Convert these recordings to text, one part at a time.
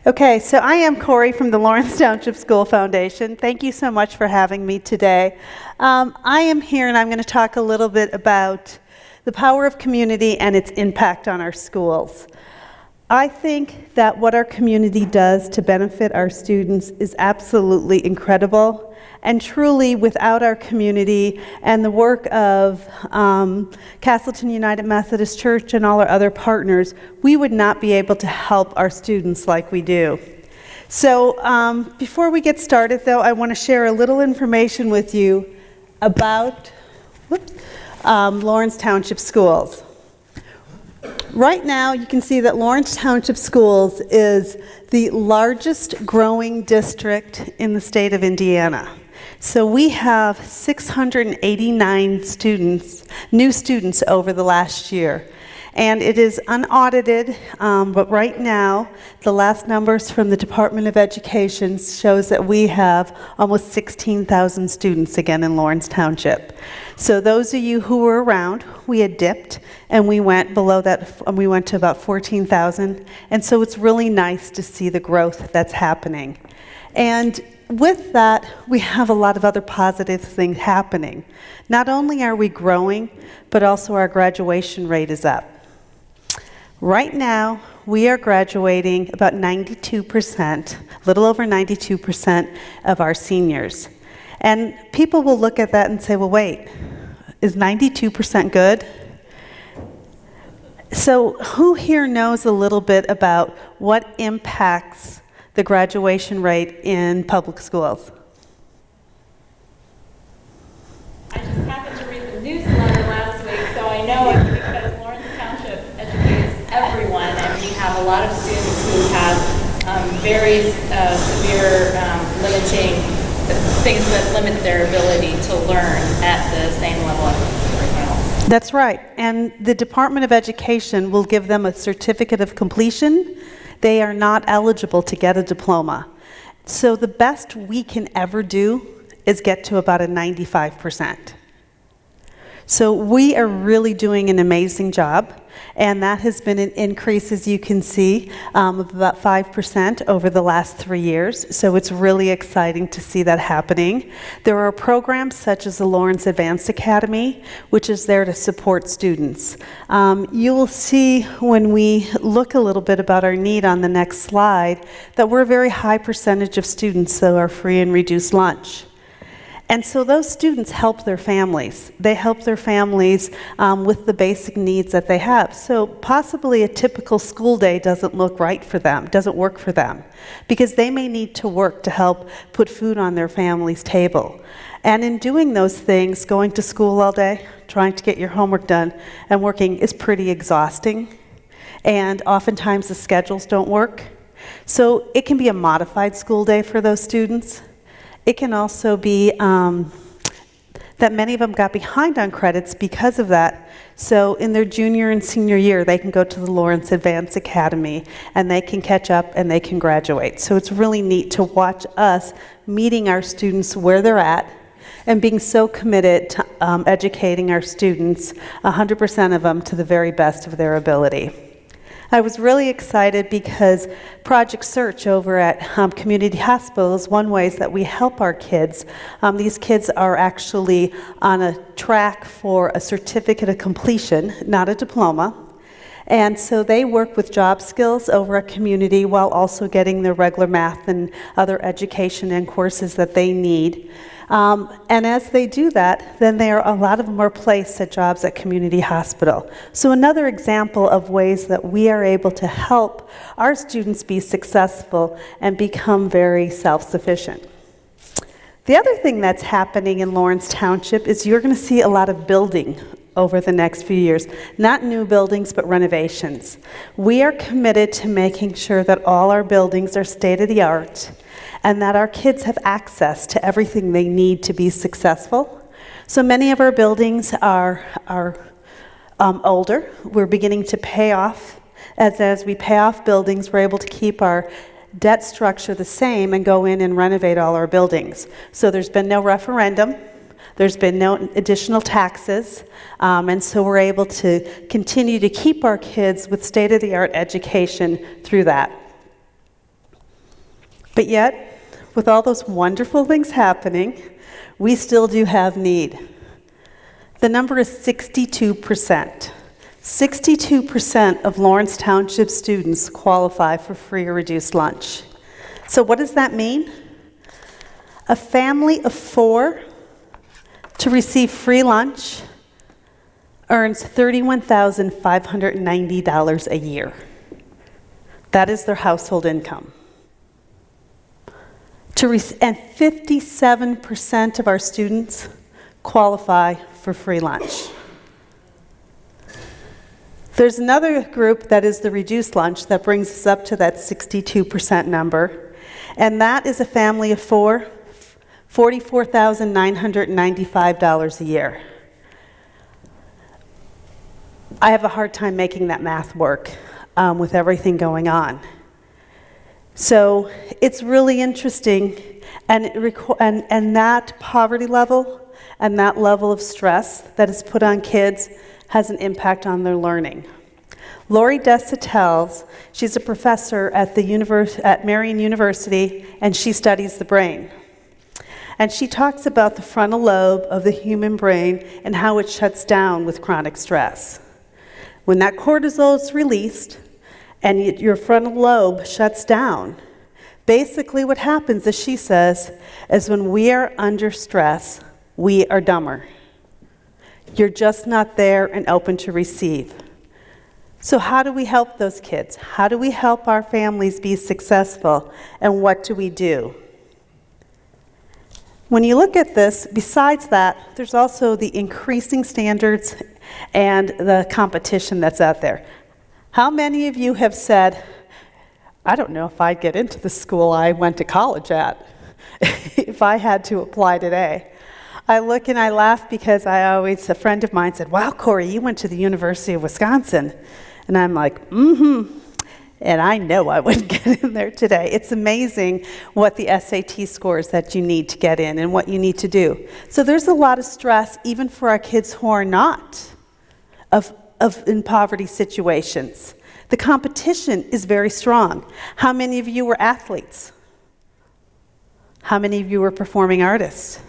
Okay, so I am Cori from the Lawrence Township School Foundation. Thank you so much for having me today. I am here and I'm going to talk a little bit about the power of community and its impact on our schools. I think that what our community does to benefit our students is absolutely incredible. And truly, without our community and the work of Castleton United Methodist Church and all our other partners, we would not be able to help our students like we do. So before we get started, though, I want to share a little information with you about Lawrence Township Schools. Right now, you can see that Lawrence Township Schools is the largest growing district in the state of Indiana. So we have 689 students, new students over the last year. And it is unaudited, but right now, the last numbers from the Department of Education shows that we have almost 16,000 students again in Lawrence Township. So those of you who were around, we had dipped, and we went below that, and we went to about 14,000. And so it's really nice to see the growth that's happening. And with that, we have a lot of other positive things happening. Not only are we growing, but also our graduation rate is up. Right now, we are graduating about 92%, a little over 92% of our seniors. And people will look at that and say, well, wait, is 92% good? So who here knows a little bit about what impacts the graduation rate in public schools? I just happened to read the newsletter last week, so I know it's because Lawrence Township educates everyone, and we have a lot of students who have very severe limiting things that limit their ability to learn at the same level as everyone else. That's right, and the Department of Education will give them a certificate of completion. They are not eligible to get a diploma. So the best we can ever do is get to about a 95%. So we are really doing an amazing job, and that has been an increase, as you can see, of about 5% over the last 3 years. So it's really exciting to see that happening. There are programs such as the Lawrence Advanced Academy, which is there to support students. You will see when we look a little bit about our need on the next slide that we're a very high percentage of students that are free and reduced lunch. And so those students help their families. They help their families with the basic needs that they have. So possibly a typical school day doesn't look right for them, doesn't work for them, because they may need to work to help put food on their family's table. And in doing those things, going to school all day, trying to get your homework done, and working is pretty exhausting. And oftentimes the schedules don't work. So it can be a modified school day for those students. It can also be that many of them got behind on credits because of that. So in their junior and senior year, they can go to the Lawrence Advanced Academy, and they can catch up and they can graduate. So it's really neat to watch us meeting our students where they're at and being so committed to educating our students, 100% of them, to the very best of their ability. I was really excited because Project Search over at Community Hospital is one way that we help our kids. These kids are actually on a track for a certificate of completion, not a diploma. And so they work with job skills over at Community while also getting their regular math and other education and courses that they need. And as they do that, then a lot of them are placed at jobs at Community Hospital. So another example of ways that we are able to help our students be successful and become very self-sufficient. The other thing that's happening in Lawrence Township is you're going to see a lot of building over the next few years. Not new buildings, but renovations. We are committed to making sure that all our buildings are state-of-the-art and that our kids have access to everything they need to be successful. So many of our buildings are older. We're beginning to pay off. As we pay off buildings, we're able to keep our debt structure the same and go in and renovate all our buildings. So there's been no referendum. There's been no additional taxes, and so we're able to continue to keep our kids with state-of-the-art education through that. But yet, with all those wonderful things happening, we still do have need. The number is 62%. 62% of Lawrence Township students qualify for free or reduced lunch. So what does that mean? A family of 4 to receive free lunch earns $31,590 a year. That is their household income. And 57% of our students qualify for free lunch. There's another group that is the reduced lunch that brings us up to that 62% number, and that is a family of 4, $44,995 a year. I have a hard time making that math work with everything going on. So it's really interesting, and that poverty level and that level of stress that is put on kids has an impact on their learning. Lori Dessa tells, she's a professor at Marian University, and she studies the brain. And she talks about the frontal lobe of the human brain and how it shuts down with chronic stress. When that cortisol is released and your frontal lobe shuts down, basically what happens, as she says, is when we are under stress, we are dumber. You're just not there and open to receive. So how do we help those kids? How do we help our families be successful? And what do we do? When you look at this, besides that, there's also the increasing standards and the competition that's out there. How many of you have said, I don't know if I'd get into the school I went to college at if I had to apply today? I look and I laugh because a friend of mine said, wow, Cori, you went to the University of Wisconsin. And I'm like, mm-hmm. And I know I wouldn't get in there today. It's amazing what the SAT scores that you need to get in and what you need to do. So there's a lot of stress even for our kids who are not in poverty situations. The competition is very strong. How many of you were athletes? How many of you were performing artists?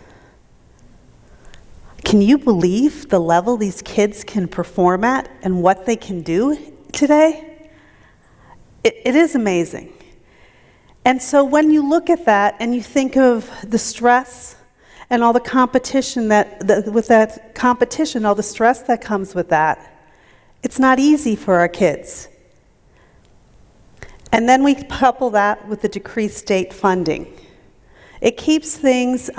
Can you believe the level these kids can perform at and what they can do today? It is amazing. And so when you look at that and you think of the stress and all the competition with that competition, all the stress that comes with that, it's not easy for our kids. And then we couple that with the decreased state funding. It keeps things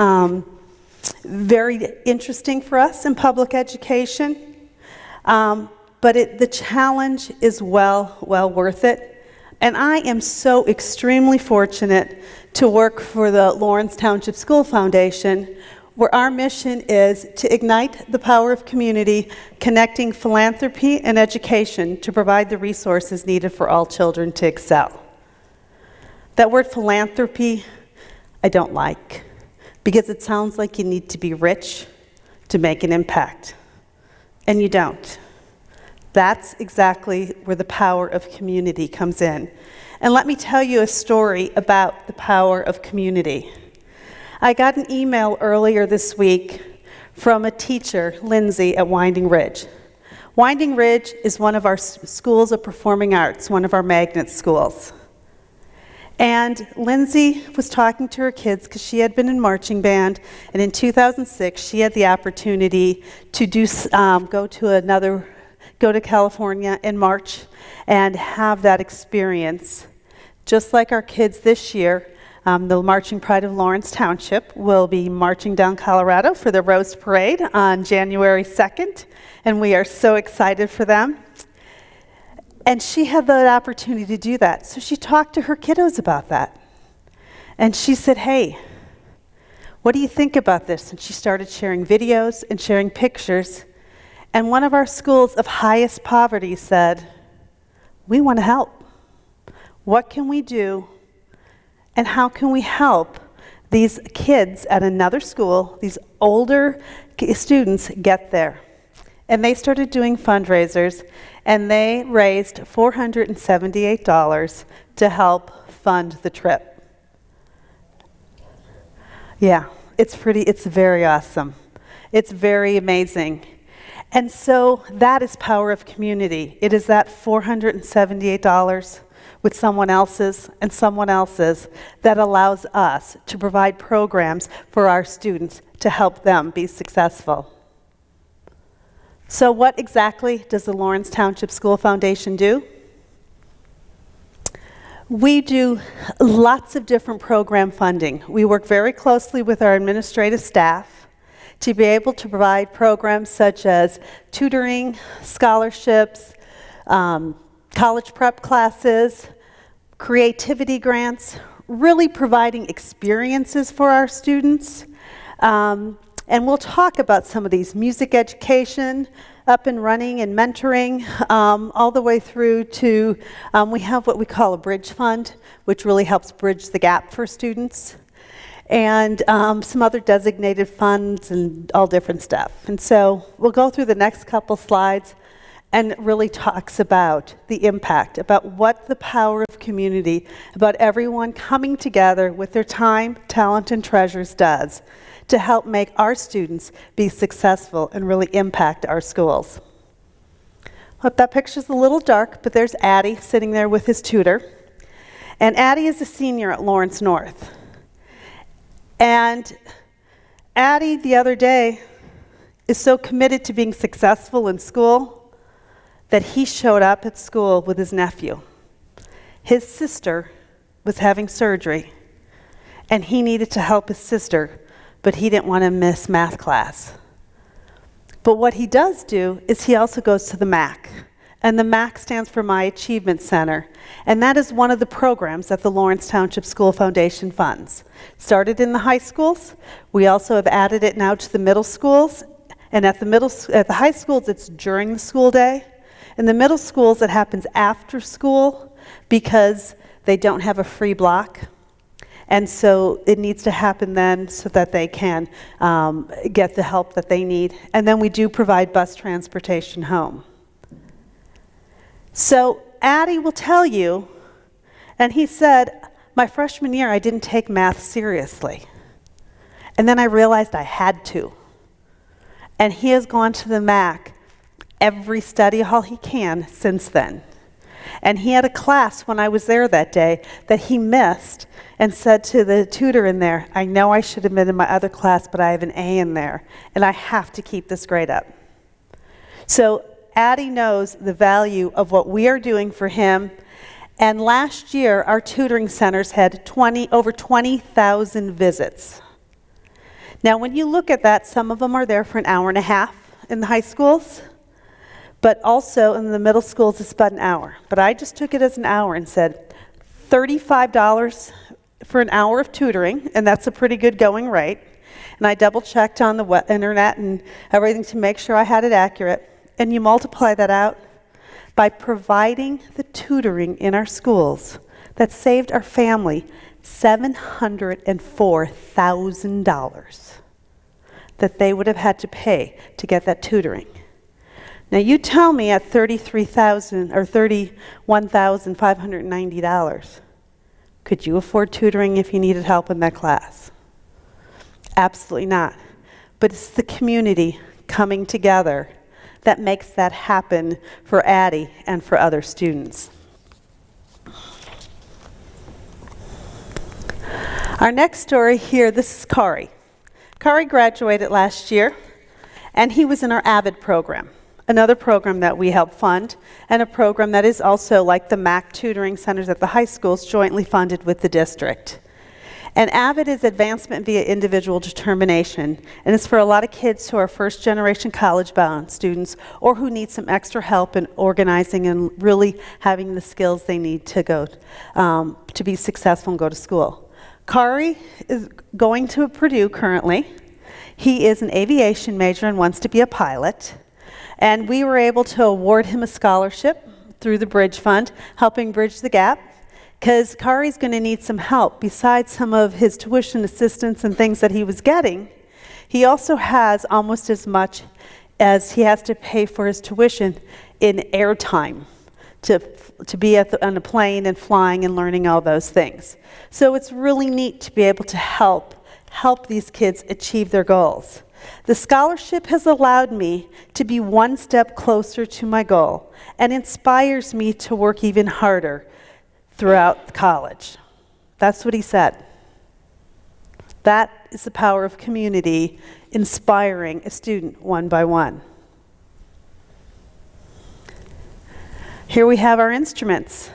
very interesting for us in public education, but the challenge is well worth it. And I am so extremely fortunate to work for the Lawrence Township School Foundation, where our mission is to ignite the power of community, connecting philanthropy and education to provide the resources needed for all children to excel. That word philanthropy, I don't like, because it sounds like you need to be rich to make an impact, and you don't. That's exactly where the power of community comes in. And let me tell you a story about the power of community. I got an email earlier this week from a teacher, Lindsay, at Winding Ridge. Winding Ridge is one of our schools of performing arts, one of our magnet schools. And Lindsay was talking to her kids because she had been in marching band, and in 2006 she had the opportunity to go to California in March and have that experience. Just like our kids this year, the Marching Pride of Lawrence Township will be marching down Colorado for the Rose Parade on January 2nd, and we are so excited for them. And she had the opportunity to do that. So she talked to her kiddos about that. And she said, hey, what do you think about this? And she started sharing videos and sharing pictures. And one of our schools of highest poverty said, we want to help. What can we do? And how can we help these kids at another school, these older students, get there? And they started doing fundraisers, and they raised $478 to help fund the trip. Yeah, it's very awesome. It's very amazing. And so that is power of community. It is that $478 with someone else's and someone else's that allows us to provide programs for our students to help them be successful. So what exactly does the Lawrence Township School Foundation do? We do lots of different program funding. We work very closely with our administrative staff to be able to provide programs such as tutoring, scholarships, college prep classes, creativity grants, really providing experiences for our students. And we'll talk about some of these: music education, up and running and mentoring, all the way through to, we have what we call a bridge fund, which really helps bridge the gap for students, and some other designated funds and all different stuff. And so we'll go through the next couple slides and it really talks about the impact, about what the power of community, about everyone coming together with their time, talent, and treasures does to help make our students be successful and really impact our schools. Well, that picture's a little dark, but there's Addie sitting there with his tutor. And Addie is a senior at Lawrence North. And Addie, the other day, is so committed to being successful in school that he showed up at school with his nephew. His sister was having surgery, and he needed to help his sister, but he didn't want to miss math class. But what he does do is he also goes to the MAC. And the MAC stands for My Achievement Center. And that is one of the programs that the Lawrence Township School Foundation funds. Started in the high schools. We also have added it now to the middle schools. And at the high schools, it's during the school day. In the middle schools, it happens after school because they don't have a free block. And so it needs to happen then so that they can get the help that they need. And then we do provide bus transportation home. So Addie will tell you, and he said, my freshman year I didn't take math seriously. And then I realized I had to. And he has gone to the MAC every study hall he can since then. And he had a class when I was there that day that he missed and said to the tutor in there, I know I should have been in my other class, but I have an A in there, and I have to keep this grade up. So Addie knows the value of what we are doing for him. And last year, our tutoring centers had over 20,000 visits. Now, when you look at that, some of them are there for an hour and a half in the high schools. But also in the middle schools, it's about an hour. But I just took it as an hour and said, $35 for an hour of tutoring, and that's a pretty good going rate. And I double-checked on the internet and everything to make sure I had it accurate. And you multiply that out by providing the tutoring in our schools that saved our family $704,000 that they would have had to pay to get that tutoring. Now you tell me at $33,000 or $31,590, could you afford tutoring if you needed help in that class? Absolutely not. But it's the community coming together that makes that happen for Addie and for other students. Our next story here, this is Cori. Cori graduated last year, and he was in our AVID program, another program that we help fund, and a program that is also like the MAC tutoring centers at the high schools, jointly funded with the district. And AVID is Advancement via Individual Determination, and it's for a lot of kids who are first-generation college-bound students or who need some extra help in organizing and really having the skills they need to go to be successful and go to school. Cori is going to Purdue currently. He is an aviation major and wants to be a pilot. And we were able to award him a scholarship through the Bridge Fund, helping bridge the gap, because Cori's going to need some help. Besides some of his tuition assistance and things that he was getting, he also has almost as much as he has to pay for his tuition in airtime to be on a plane and flying and learning all those things. So it's really neat to be able to help help these kids achieve their goals. The scholarship has allowed me to be one step closer to my goal and inspires me to work even harder throughout college. That's what he said. That is the power of community, inspiring a student one by one. Here we have our instruments.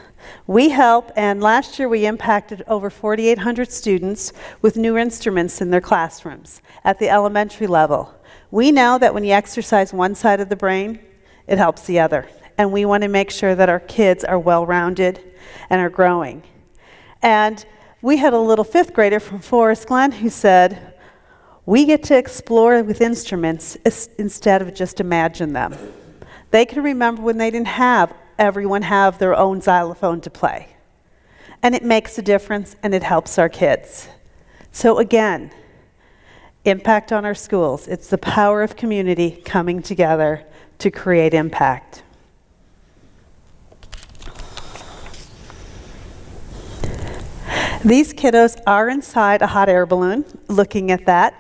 We help, and last year we impacted over 4,800 students with new instruments in their classrooms at the elementary level. We know that when you exercise one side of the brain, it helps the other. And we want to make sure that our kids are well-rounded and are growing. And we had a little fifth grader from Forest Glen who said, we get to explore with instruments instead of just imagine them. They can remember when they didn't have everyone have their own xylophone to play. And it makes a difference, and it helps our kids. So again, impact on our schools. It's the power of community coming together to create impact. These kiddos are inside a hot air balloon, looking at that.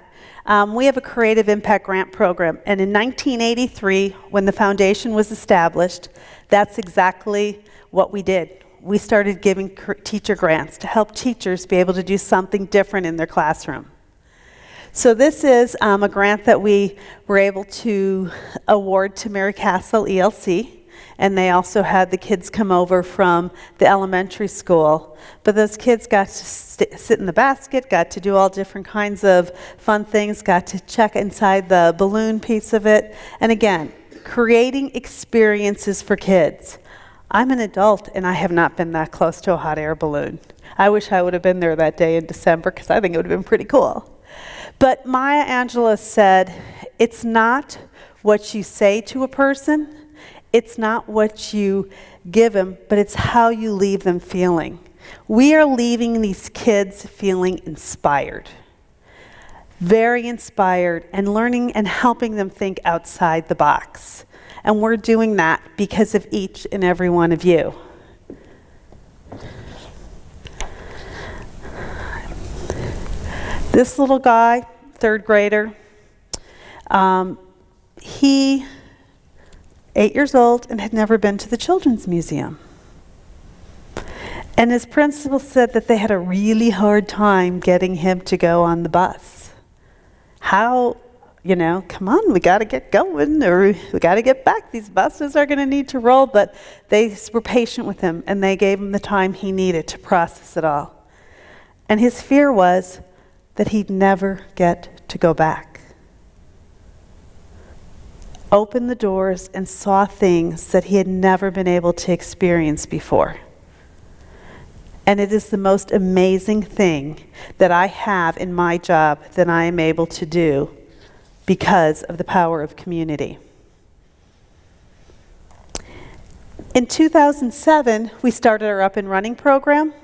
We have a Creative Impact Grant Program, and in 1983, when the foundation was established, that's exactly what we did. We started giving teacher grants to help teachers be able to do something different in their classroom. So this is a grant that we were able to award to Mary Castle ELC, and they also had the kids come over from the elementary school. But those kids got to sit in the basket, got to do all different kinds of fun things, got to check inside the balloon piece of it. And again, creating experiences for kids. I'm an adult, and I have not been that close to a hot air balloon. I wish I would have been there that day in December, because I think it would have been pretty cool. But Maya Angelou said, it's not what you say to a person, it's not what you give them, but it's how you leave them feeling. We are leaving these kids feeling inspired, very inspired, and learning and helping them think outside the box. And we're doing that because of each and every one of you. This little guy, third grader, he 8 years old and had never been to the Children's Museum. And his principal said that they had a really hard time getting him to go on the bus. How, come on, we got to get going, or we got to get back. These buses are going to need to roll. But they were patient with him, and they gave him the time he needed to process it all. And his fear was that he'd never get to go back. Opened the doors and saw things that he had never been able to experience before. And it is the most amazing thing that I have in my job that I am able to do because of the power of community. In 2007, we started our Up and Running program.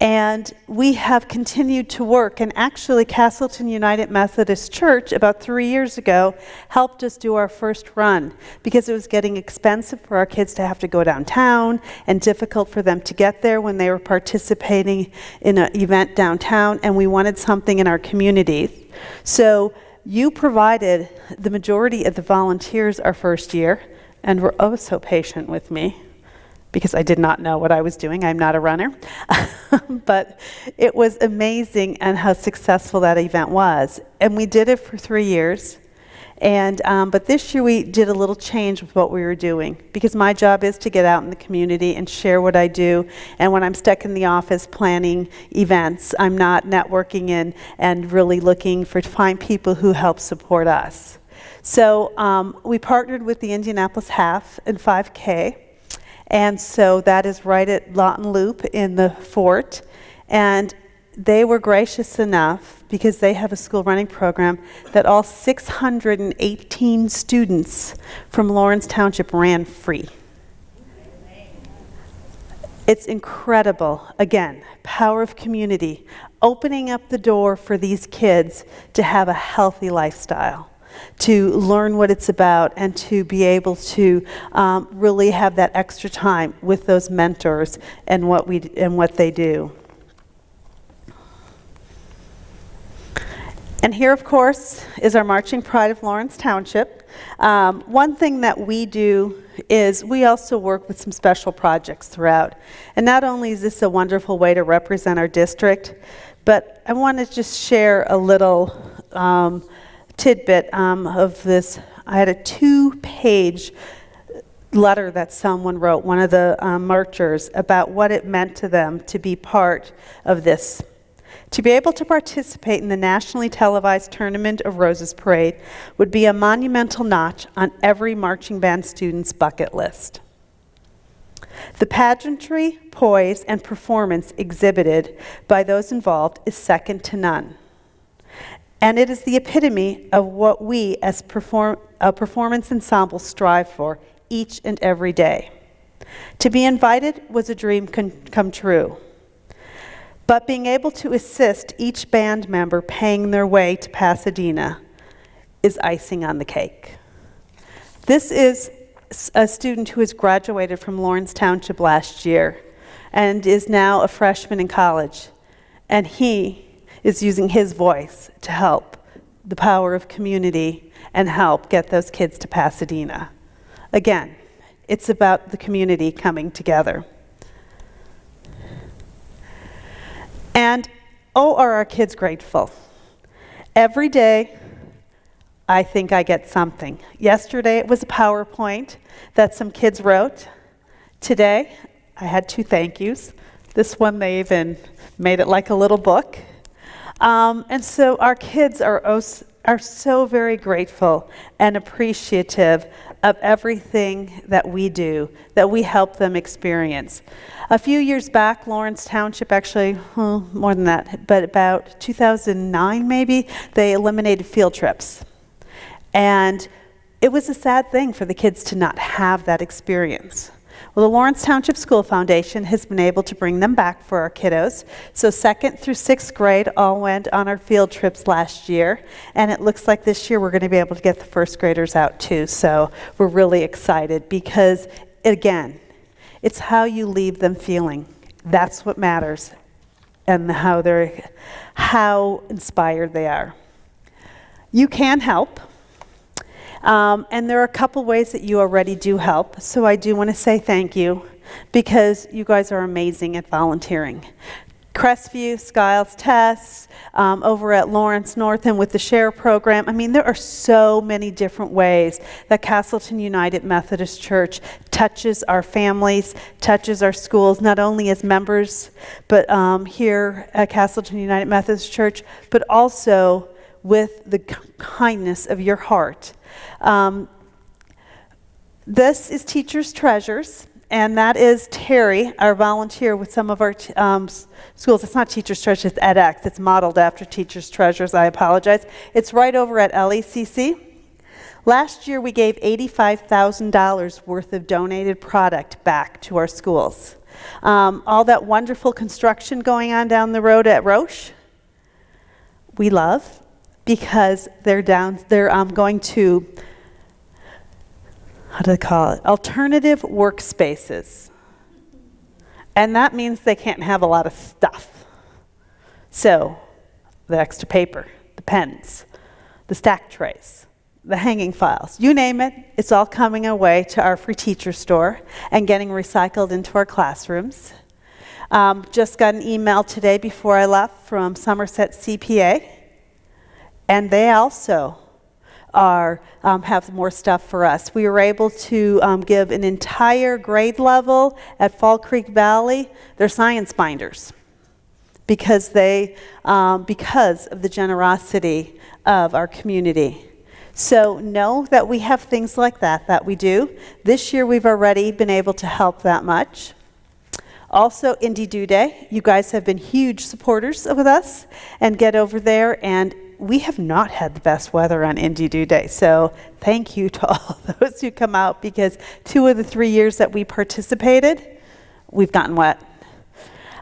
And we have continued to work, and actually Castleton United Methodist Church about 3 years ago helped us do our first run because it was getting expensive for our kids to have to go downtown and difficult for them to get there when they were participating in an event downtown, and we wanted something in our community. So you provided the majority of the volunteers our first year, and were oh so patient with me, because I did not know what I was doing. I'm not a runner. But it was amazing and how successful that event was. And we did it for 3 years. And but this year we did a little change with what we were doing, because my job is to get out in the community and share what I do. And when I'm stuck in the office planning events, I'm not networking and really looking to find people who help support us. So we partnered with the Indianapolis Half and 5K. And so that is right at Lawton Loop in the fort. And they were gracious enough, because they have a school running program, that all 618 students from Lawrence Township ran free. It's incredible. Again, power of community, opening up the door for these kids to have a healthy lifestyle, to learn what it's about, and to be able to really have that extra time with those mentors and what they do. And here, of course, is our marching pride of Lawrence Township. One thing that we do is we also work with some special projects throughout. And not only is this a wonderful way to represent our district, but I want to just share a little tidbit of this. I had a 2-page letter that someone wrote, one of the marchers, about what it meant to them to be part of this. To be able to participate in the nationally televised Tournament of Roses parade would be a monumental notch on every marching band student's bucket list. The pageantry, poise, and performance exhibited by those involved is second to none. And it is the epitome of what we as a performance ensemble strive for each and every day. To be invited was a dream come true. But being able to assist each band member paying their way to Pasadena is icing on the cake. This is a student who has graduated from Lawrence Township last year and is now a freshman in college. And he is using his voice to help the power of community and help get those kids to Pasadena. Again, it's about the community coming together. And oh, are our kids grateful. Every day, I think I get something. Yesterday, it was a PowerPoint that some kids wrote. Today, I had 2 thank yous. This one, they even made it like a little book. And so our kids are so very grateful and appreciative of everything that we do, that we help them experience. A few years back, Lawrence Township, actually, more than that, but about 2009 maybe, they eliminated field trips. And it was a sad thing for the kids to not have that experience. Well, the Lawrence Township School Foundation has been able to bring them back for our kiddos. So 2nd through 6th grade all went on our field trips last year. And it looks like this year we're going to be able to get the 1st graders out too. So we're really excited because, again, it's how you leave them feeling. That's what matters, and how inspired they are. You can help. And there are a couple ways that you already do help. So I do want to say thank you because you guys are amazing at volunteering. Crestview, Skiles Tests, over at Lawrence North and with the SHARE program. I mean, there are so many different ways that Castleton United Methodist Church touches our families, touches our schools, not only as members, but here at Castleton United Methodist Church, but also with the kindness of your heart. This is Teachers Treasures, and that is Terry, our volunteer with some of our schools. It's not Teachers Treasures, it's edX. It's modeled after Teachers Treasures. I apologize. It's right over at LECC. Last year, we gave $85,000 worth of donated product back to our schools. All that wonderful construction going on down the road at Roche, we love, because they're going to, how do they call it? Alternative workspaces. And that means they can't have a lot of stuff. So, the extra paper, the pens, the stack trays, the hanging files, you name it, it's all coming away to our free teacher store and getting recycled into our classrooms. Just got an email today before I left from Somerset CPA. And they also have more stuff for us. We were able to give an entire grade level at Fall Creek Valley their science binders because of the generosity of our community. So know that we have things like that we do. This year we've already been able to help that much. Also, Indie Do Day. You guys have been huge supporters of us, and get over there, and we have not had the best weather on Indie Do Day, so thank you to all those who come out, because 2 of the 3 years that we participated, we've gotten wet.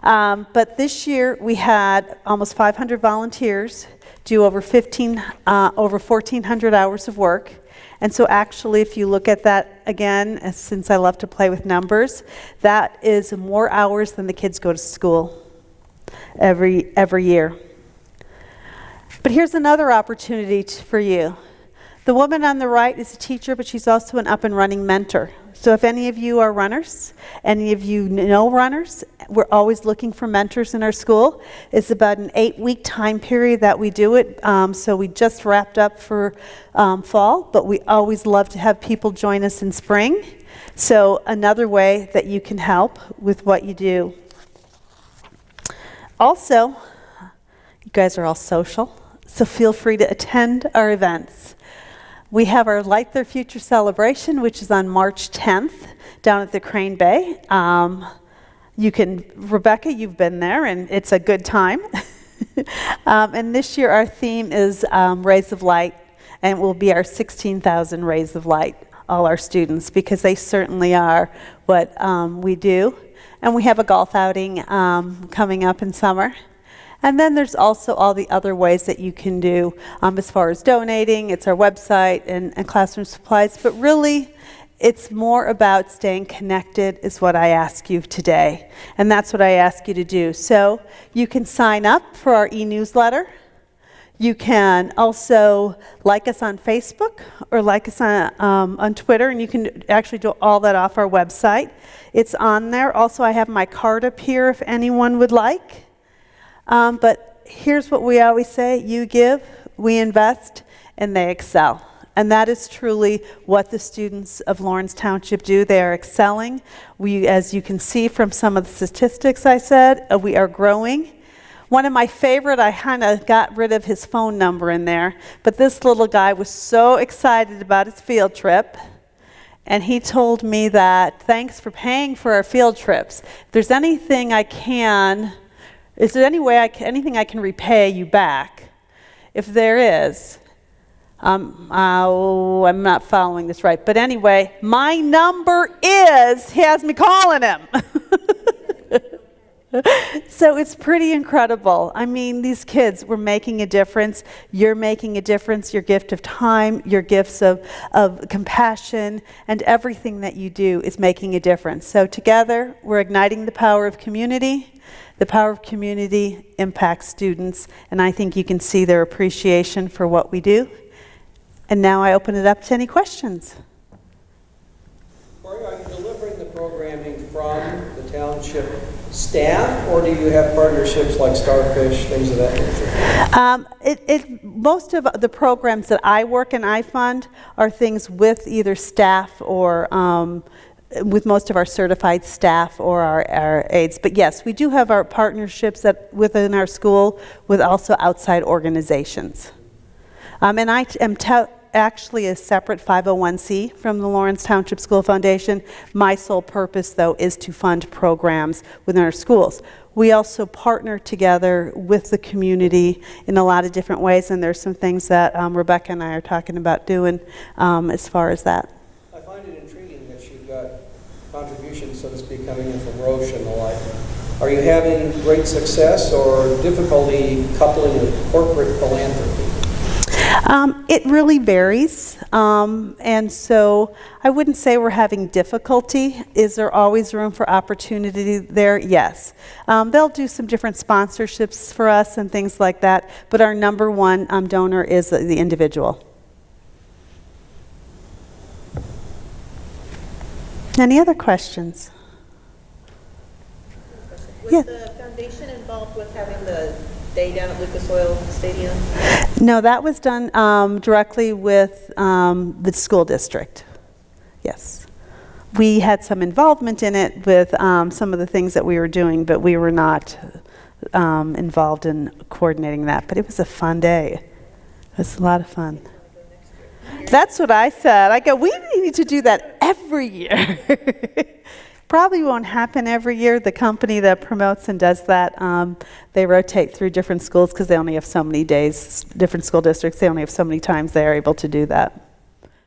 But this year, we had almost 500 volunteers do over 1,400 hours of work. And so actually, if you look at that again, since I love to play with numbers, that is more hours than the kids go to school every year. But here's another opportunity for you. The woman on the right is a teacher, but she's also an up-and-running mentor. So if any of you are runners, any of you know runners, we're always looking for mentors in our school. It's about an 8-week time period that we do it. So we just wrapped up for fall, but we always love to have people join us in spring. So another way that you can help with what you do. Also, you guys are all social, so feel free to attend our events. We have our Light Their Future celebration, which is on March 10th down at the Crane Bay. Rebecca, you've been there, and it's a good time. And this year our theme is Rays of Light, and it will be our 16,000 Rays of Light, all our students, because they certainly are what we do. And we have a golf outing coming up in summer. And then there's also all the other ways that you can do as far as donating. It's our website and classroom supplies. But really, it's more about staying connected is what I ask you today. And that's what I ask you to do. So you can sign up for our e-newsletter. You can also like us on Facebook or like us on Twitter. And you can actually do all that off our website. It's on there. Also, I have my card up here if anyone would like. But here's what we always say: you give, we invest, and they excel. And that is truly what the students of Lawrence Township do. They are excelling. We, as you can see from some of the statistics I said, we are growing. One of my favorite, I kind of got rid of his phone number in there, but this little guy was so excited about his field trip. And he told me that, thanks for paying for our field trips. If there's anything is there anything I can repay you back? If there is, I'm not following this right. But anyway, my number is, he has me calling him. So it's pretty incredible. I mean, these kids, we're making a difference. You're making a difference. Your gift of time, your gifts of compassion, and everything that you do is making a difference. So together, we're igniting the power of community. The power of community impacts students, and I think you can see their appreciation for what we do. And now I open it up to any questions. Cori, are you delivering the programming from the township staff, or do you have partnerships like Starfish, things of that nature? Most of the programs that I work and I fund are things with either staff or with most of our certified staff or our aides. But yes, we do have our partnerships within our school with also outside organizations. And I am actually a separate 501c from the Lawrence Township School Foundation. My sole purpose, though, is to fund programs within our schools. We also partner together with the community in a lot of different ways, and there's some things that Rebecca and I are talking about doing as far as that. I find it intriguing that you've got contributions, so to speak, coming in from Roche and the like. Are you having great success or difficulty coupling with corporate philanthropy? It really varies, and so I wouldn't say we're having difficulty. Is there always room for opportunity there? Yes. They'll do some different sponsorships for us and things like that, but our number one donor is the individual. Any other questions? Was the foundation involved with having the day down at Lucas Oil Stadium? No, that was done directly with the school district. Yes. We had some involvement in it with some of the things that we were doing, but we were not involved in coordinating that. But it was a fun day. It was a lot of fun. That's what I said. I go, we need to do that every year. Probably won't happen every year. The company that promotes and does that, they rotate through different schools because they only have so many days, different school districts, they only have so many times they are able to do that.